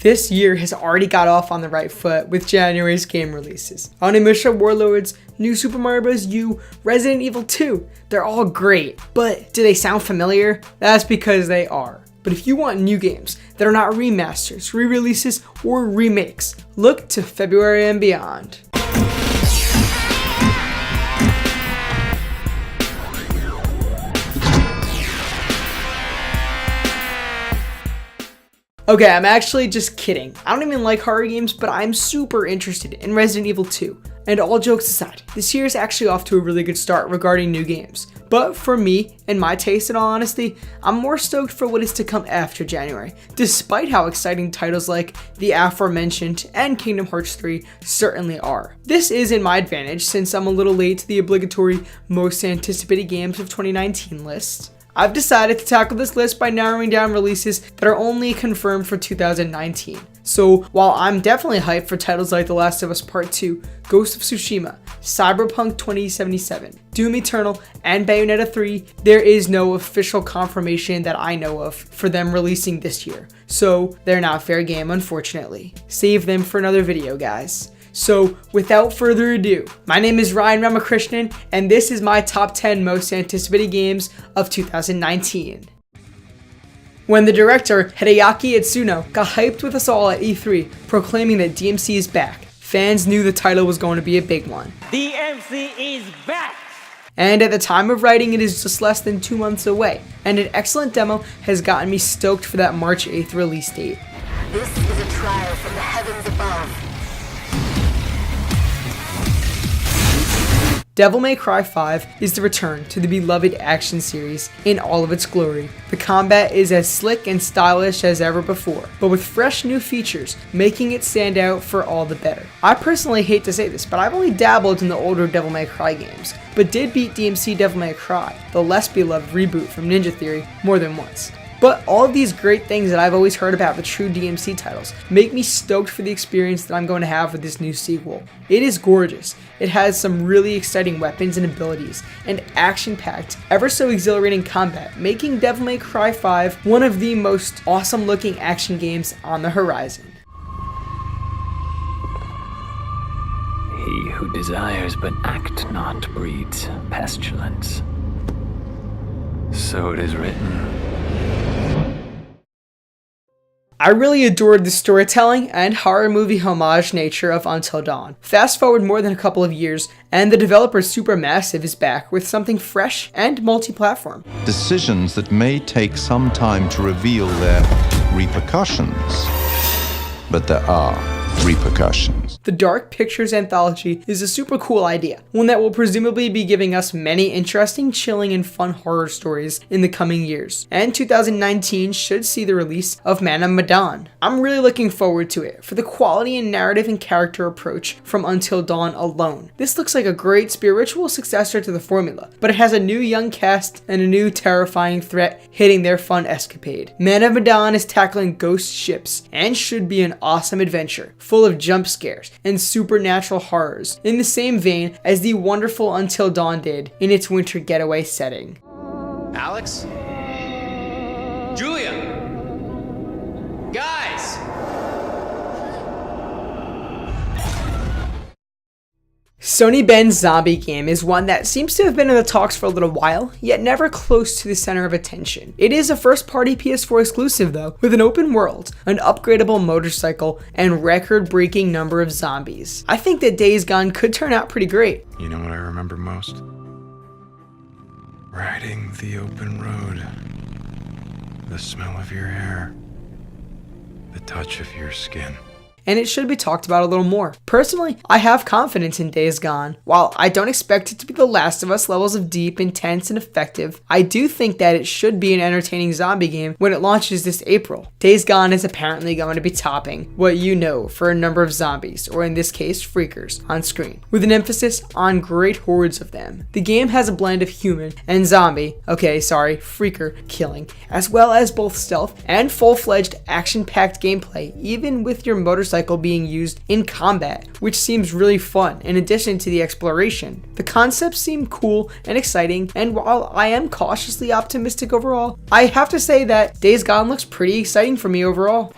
This year has already got off on the right foot with January's game releases. Onimusha Warlords, New Super Mario Bros. U, Resident Evil 2. They're all great, but do they sound familiar? That's because they are. But if you want new games that are not remasters, re-releases, or remakes, look to February and beyond. Okay, I'm actually just kidding. I don't even like horror games, but I'm super interested in Resident Evil 2. And all jokes aside, this year is actually off to a really good start regarding new games. But for me, and my taste in all honesty, I'm more stoked for what is to come after January, despite how exciting titles like the aforementioned and Kingdom Hearts 3 certainly are. This is in my advantage since I'm a little late to the obligatory most anticipated games of 2019 list. I've decided to tackle this list by narrowing down releases that are only confirmed for 2019. So while I'm definitely hyped for titles like The Last of Us Part 2, Ghost of Tsushima, Cyberpunk 2077, Doom Eternal, and Bayonetta 3, there is no official confirmation that I know of for them releasing this year. So they're not fair game, unfortunately. Save them for another video, guys. So without further ado, my name is Ryan Ramakrishnan, and this is my top 10 most anticipated games of 2019. When the director, Hideaki Itsuno, got hyped with us all at E3, proclaiming that DMC is back, fans knew the title was going to be a big one. DMC is back! And at the time of writing, it is just less than 2 months away, and an excellent demo has gotten me stoked for that March 8th release date. This is a trial from the heavens above. Devil May Cry 5 is the return to the beloved action series in all of its glory. The combat is as slick and stylish as ever before, but with fresh new features, making it stand out for all the better. I personally hate to say this, but I've only dabbled in the older Devil May Cry games, but did beat DMC Devil May Cry, the less beloved reboot from Ninja Theory, more than once. But all of these great things that I've always heard about the true DMC titles make me stoked for the experience that I'm going to have with this new sequel. It is gorgeous. It has some really exciting weapons and abilities, and action-packed, ever so exhilarating combat, making Devil May Cry 5 one of the most awesome-looking action games on the horizon. He who desires but act not breeds pestilence. So it is written. I really adored the storytelling and horror movie homage nature of Until Dawn. Fast forward more than a couple of years, and the developer Supermassive is back with something fresh and multi-platform. Decisions that may take some time to reveal their repercussions, but there are repercussions. The Dark Pictures Anthology is a super cool idea, one that will presumably be giving us many interesting, chilling, and fun horror stories in the coming years. And 2019 should see the release of Man of Medan. I'm really looking forward to it for the quality and narrative and character approach from Until Dawn alone. This looks like a great spiritual successor to the formula, but it has a new young cast and a new terrifying threat hitting their fun escapade. Man of Medan is tackling ghost ships and should be an awesome adventure, full of jump scares and supernatural horrors, in the same vein as the wonderful Until Dawn did in its winter getaway setting. Alex? Julia? Guys! Sony Ben's zombie game is one that seems to have been in the talks for a little while, yet never close to the center of attention. It is a first-party PS4 exclusive though, with an open world, an upgradable motorcycle, and record-breaking number of zombies. I think that Days Gone could turn out pretty great. You know what I remember most? Riding the open road. The smell of your hair. The touch of your skin. And it should be talked about a little more. Personally, I have confidence in Days Gone. While I don't expect it to be The Last of Us levels of deep, intense, and effective, I do think that it should be an entertaining zombie game when it launches this April. Days Gone is apparently going to be topping what you know for a number of zombies, or in this case, freakers, on screen, with an emphasis on great hordes of them. The game has a blend of human and zombie, freaker killing, as well as both stealth and full-fledged action-packed gameplay, even with your motorcycle being used in combat, which seems really fun in addition to the exploration. The concepts seem cool and exciting, and while I am cautiously optimistic overall, I have to say that Days Gone looks pretty exciting for me overall.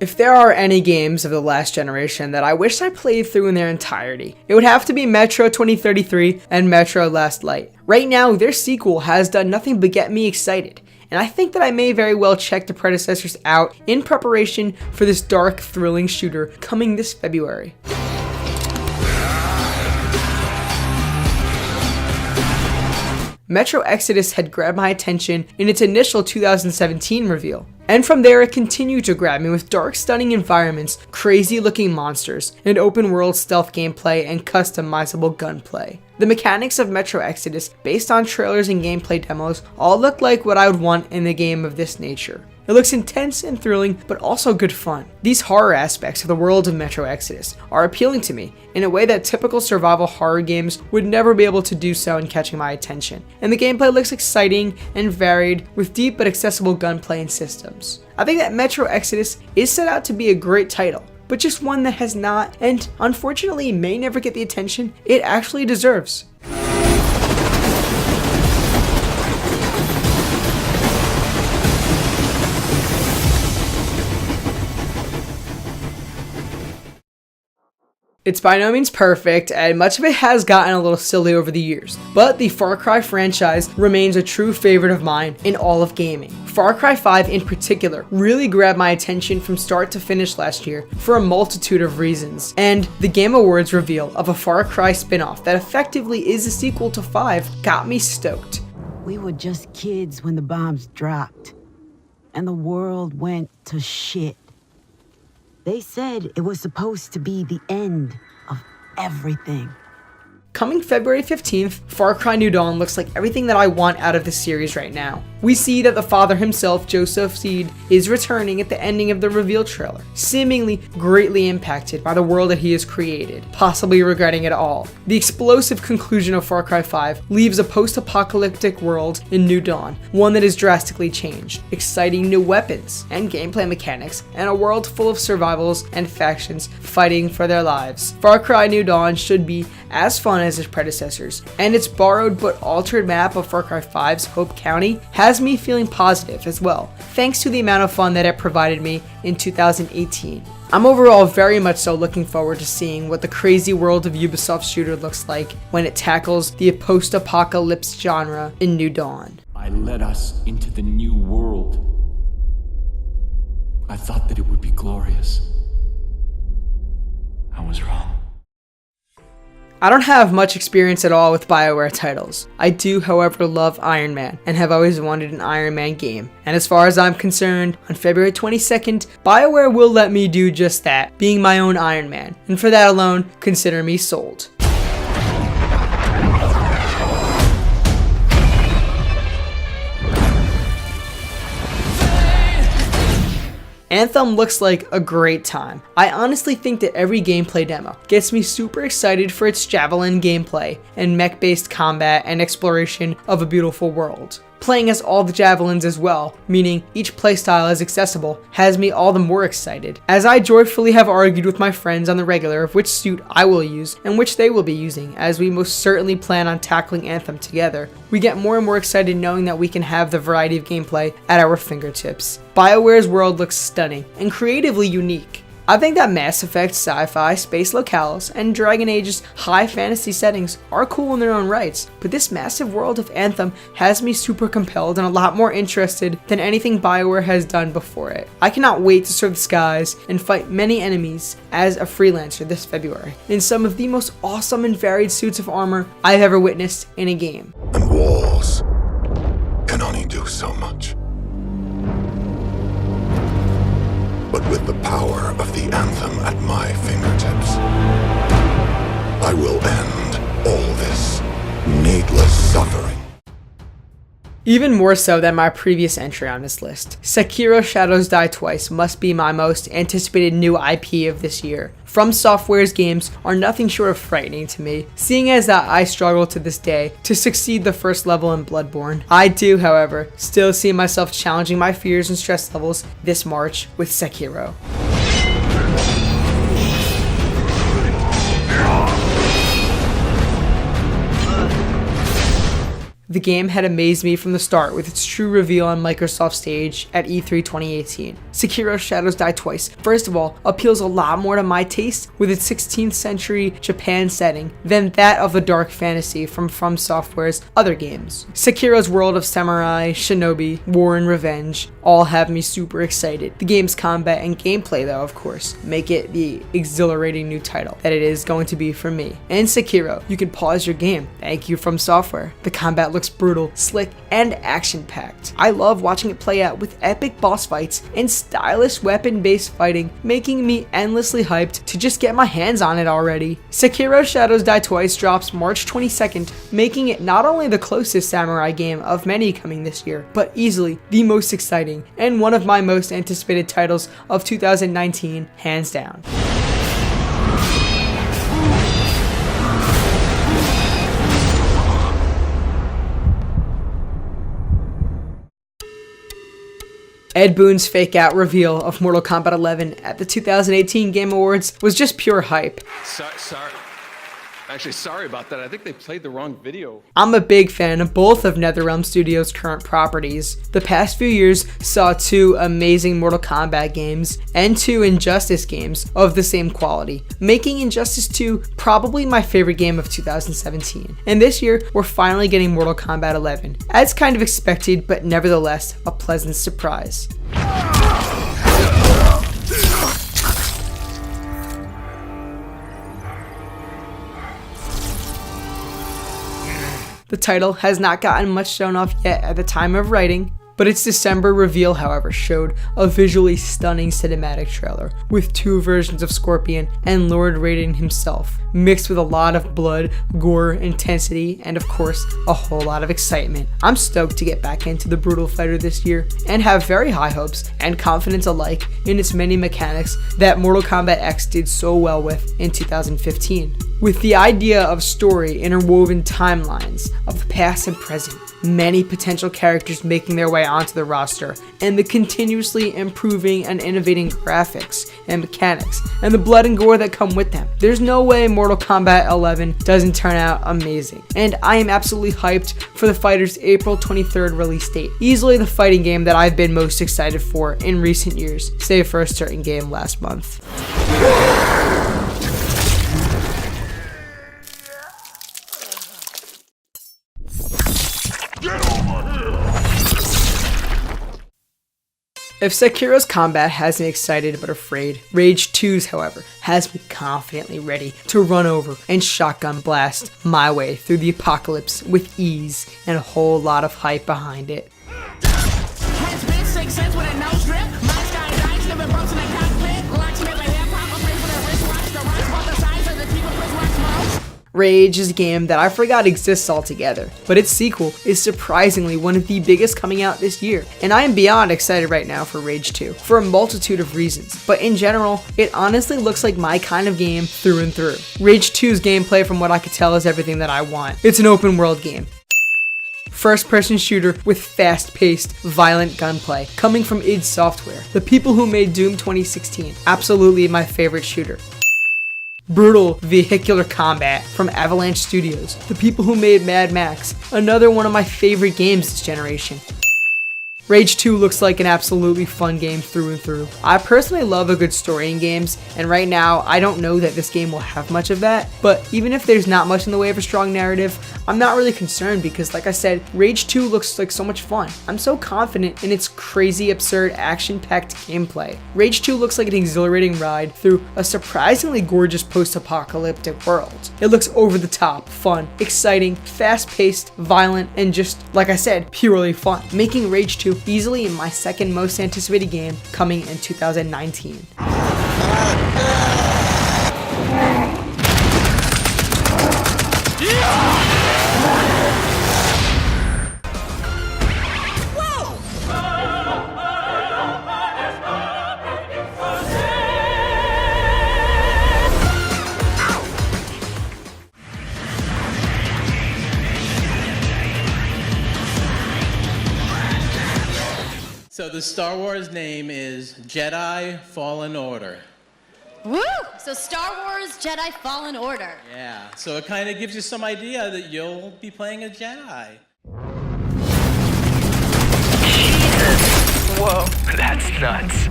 If there are any games of the last generation that I wish I played through in their entirety, it would have to be Metro 2033 and Metro Last Light. Right now, their sequel has done nothing but get me excited, and I think that I may very well check the predecessors out in preparation for this dark, thrilling shooter coming this February. Metro Exodus had grabbed my attention in its initial 2017 reveal, and from there it continued to grab me with dark, stunning environments, crazy looking monsters, and open world stealth gameplay and customizable gunplay. The mechanics of Metro Exodus, based on trailers and gameplay demos, all look like what I would want in a game of this nature. It looks intense and thrilling, but also good fun. These horror aspects of the world of Metro Exodus are appealing to me in a way that typical survival horror games would never be able to do so in catching my attention. And the gameplay looks exciting and varied with deep but accessible gunplay and systems. I think that Metro Exodus is set out to be a great title, but just one that has not, and unfortunately may never get the attention it actually deserves. It's by no means perfect, and much of it has gotten a little silly over the years, but the Far Cry franchise remains a true favorite of mine in all of gaming. Far Cry 5 in particular really grabbed my attention from start to finish last year for a multitude of reasons, and the Game Awards reveal of a Far Cry spin-off that effectively is a sequel to 5 got me stoked. We were just kids when the bombs dropped, and the world went to shit. They said it was supposed to be the end of everything. Coming February 15th, Far Cry New Dawn looks like everything that I want out of this series right now. We see that the father himself, Joseph Seed, is returning at the ending of the reveal trailer, seemingly greatly impacted by the world that he has created, possibly regretting it all. The explosive conclusion of Far Cry 5 leaves a post-apocalyptic world in New Dawn, one that is drastically changed, exciting new weapons and gameplay mechanics, and a world full of survivals and factions fighting for their lives. Far Cry New Dawn should be as fun as its predecessors, and its borrowed but altered map of Far Cry 5's Hope County has me feeling positive as well, thanks to the amount of fun that it provided me in 2018. I'm overall very much so looking forward to seeing what the crazy world of Ubisoft's shooter looks like when it tackles the post-apocalypse genre in New Dawn. I led us into the new world. I thought that it would be glorious. I was wrong. I don't have much experience at all with BioWare titles. I do, however, love Iron Man and have always wanted an Iron Man game. And as far as I'm concerned, on February 22nd, BioWare will let me do just that, being my own Iron Man. And for that alone, consider me sold. Anthem looks like a great time. I honestly think that every gameplay demo gets me super excited for its javelin gameplay and mech-based combat and exploration of a beautiful world. Playing as all the javelins as well, meaning each playstyle is accessible, has me all the more excited, as I joyfully have argued with my friends on the regular of which suit I will use and which they will be using, as we most certainly plan on tackling Anthem together. We get more and more excited knowing that we can have the variety of gameplay at our fingertips. BioWare's world looks stunning and creatively unique. I think that Mass Effect, sci-fi, space locales, and Dragon Age's high fantasy settings are cool in their own rights, but this massive world of Anthem has me super compelled and a lot more interested than anything BioWare has done before it. I cannot wait to serve the skies and fight many enemies as a freelancer this February in some of the most awesome and varied suits of armor I've ever witnessed in a game. And walls can only do so much. But with the power of the Anthem at my fingertips, I will end all this needless suffering. Even more so than my previous entry on this list, Sekiro Shadows Die Twice must be my most anticipated new IP of this year. From Software's games are nothing short of frightening to me, seeing as that I struggle to this day to succeed the first level in Bloodborne. I do, however, still see myself challenging my fears and stress levels this March with Sekiro. The game had amazed me from the start with its true reveal on Microsoft stage at E3 2018. Sekiro Shadows Die Twice, first of all, appeals a lot more to my taste with its 16th century Japan setting than that of the dark fantasy from Software's other games. Sekiro's world of samurai, shinobi, war and revenge all have me super excited. The game's combat and gameplay though, of course, make it the exhilarating new title that it is going to be for me. In Sekiro, you can pause your game. Thank you From Software. The combat looks brutal, slick, and action-packed. I love watching it play out with epic boss fights and stylish weapon-based fighting, making me endlessly hyped to just get my hands on it already. Sekiro Shadows Die Twice drops March 22nd, making it not only the closest samurai game of many coming this year, but easily the most exciting and one of my most anticipated titles of 2019, hands down. Ed Boon's fake-out reveal of Mortal Kombat 11 at the 2018 Game Awards was just pure hype. Sorry about that. I think they played the wrong video. I'm a big fan of both of NetherRealm Studios' current properties. The past few years saw 2 amazing Mortal Kombat games and 2 Injustice games of the same quality, making Injustice 2 probably my favorite game of 2017. And this year, we're finally getting Mortal Kombat 11, as kind of expected, but nevertheless a pleasant surprise. The title has not gotten much shown off yet at the time of writing, but its December reveal, however, showed a visually stunning cinematic trailer with 2 versions of Scorpion and Lord Raiden himself, mixed with a lot of blood, gore, intensity, and of course, a whole lot of excitement. I'm stoked to get back into the brutal fighter this year and have very high hopes and confidence alike in its many mechanics that Mortal Kombat X did so well with in 2015. With the idea of story interwoven timelines of the past and present, many potential characters making their way onto the roster, and the continuously improving and innovating graphics and mechanics, and the blood and gore that come with them, there's no way Mortal Kombat 11 doesn't turn out amazing. And I am absolutely hyped for the fighter's April 23rd release date. Easily the fighting game that I've been most excited for in recent years, save for a certain game last month. If Sekiro's combat has me excited but afraid, Rage 2's, however, has me confidently ready to run over and shotgun blast my way through the apocalypse with ease and a whole lot of hype behind it. Rage is a game that I forgot exists altogether, but its sequel is surprisingly one of the biggest coming out this year, and I am beyond excited right now for Rage 2, for a multitude of reasons, but in general, it honestly looks like my kind of game through and through. Rage 2's gameplay, from what I could tell, is everything that I want. It's an open world game. First-person shooter with fast-paced, violent gunplay, coming from id Software, the people who made Doom 2016, absolutely my favorite shooter. Brutal vehicular combat from Avalanche Studios, the people who made Mad Max, another one of my favorite games this generation. Rage 2 looks like an absolutely fun game through and through. I personally love a good story in games, and right now I don't know that this game will have much of that, but even if there's not much in the way of a strong narrative, I'm not really concerned because, like I said, Rage 2 looks like so much fun. I'm so confident in its crazy, absurd, action-packed gameplay. Rage 2 looks like an exhilarating ride through a surprisingly gorgeous post-apocalyptic world. It looks over the top, fun, exciting, fast-paced, violent, and just, like I said, purely fun, making Rage 2 easily my second most anticipated game coming in 2019. So the Star Wars name is Jedi Fallen Order. Woo! So Star Wars Jedi Fallen Order. Yeah, so it kind of gives you some idea that you'll be playing a Jedi. Whoa, that's nuts.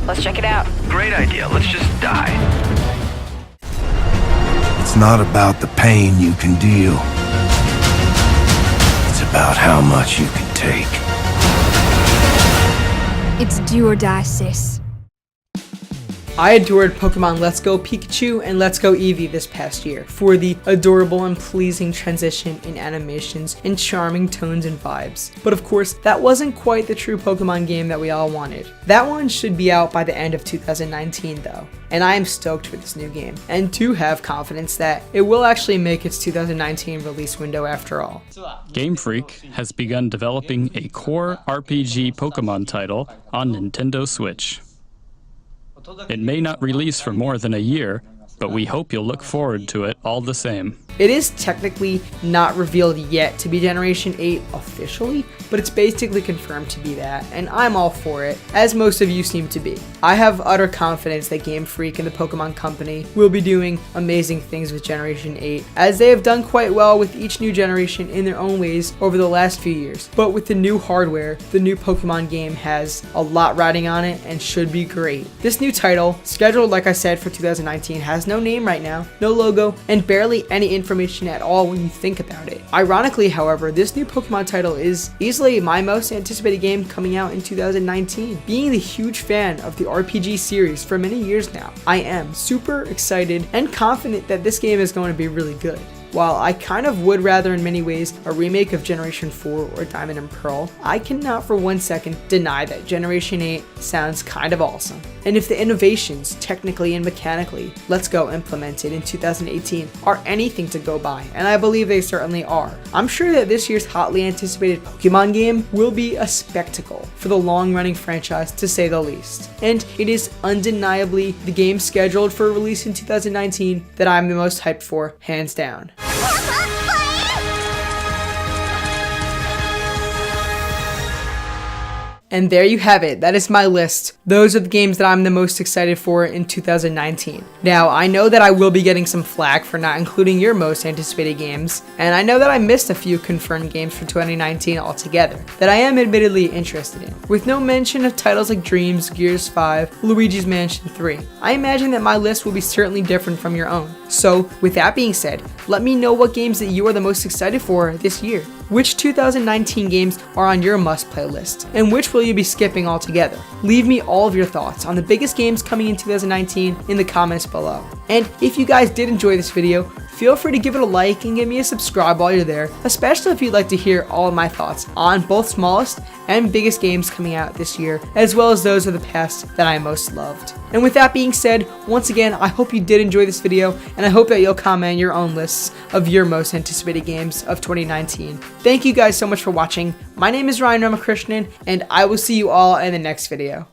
Let's check it out. Great idea, let's just die. It's not about the pain you can deal. It's about how much you can take. It's do or die, sis. I adored Pokemon Let's Go Pikachu and Let's Go Eevee this past year for the adorable and pleasing transition in animations and charming tones and vibes. But of course, that wasn't quite the true Pokemon game that we all wanted. That one should be out by the end of 2019 though, and I am stoked for this new game, and do have confidence that it will actually make its 2019 release window after all. Game Freak has begun developing a core RPG Pokemon title on Nintendo Switch. It may not release for more than a year, but we hope you'll look forward to it all the same. It is technically not revealed yet to be Generation 8 officially, but it's basically confirmed to be that, and I'm all for it, as most of you seem to be. I have utter confidence that Game Freak and the Pokemon Company will be doing amazing things with Generation 8, as they have done quite well with each new generation in their own ways over the last few years. But with the new hardware, the new Pokemon game has a lot riding on it and should be great. This new title, scheduled like I said for 2019, has no name right now, no logo, and barely any information at all when you think about it. Ironically, however, this new Pokemon title is easily my most anticipated game coming out in 2019. Being the huge fan of the RPG series for many years now, I am super excited and confident that this game is going to be really good. While I kind of would rather in many ways a remake of Generation 4 or Diamond and Pearl, I cannot for 1 second deny that Generation 8 sounds kind of awesome. And if the innovations, technically and mechanically, Let's Go implemented in 2018 are anything to go by, and I believe they certainly are, I'm sure that this year's hotly anticipated Pokemon game will be a spectacle for the long-running franchise to say the least. And it is undeniably the game scheduled for release in 2019 that I'm the most hyped for, hands down. And there you have it. That is my list. Those are the games that I'm the most excited for in 2019. Now, I know that I will be getting some flack for not including your most anticipated games, and I know that I missed a few confirmed games for 2019 altogether that I am admittedly interested in, with no mention of titles like Dreams, Gears 5, Luigi's Mansion 3. I imagine that my list will be certainly different from your own. So, with that being said, let me know what games that you are the most excited for this year. Which 2019 games are on your must-play list, and which will you be skipping altogether? Leave me all of your thoughts on the biggest games coming in 2019 in the comments below. And if you guys did enjoy this video, feel free to give it a like and give me a subscribe while you're there, especially if you'd like to hear all of my thoughts on both smallest and biggest games coming out this year, as well as those of the past that I most loved. And with that being said, once again, I hope you did enjoy this video, and I hope that you'll comment your own lists of your most anticipated games of 2019. Thank you guys so much for watching. My name is Ramakrishnan, and I will see you all in the next video.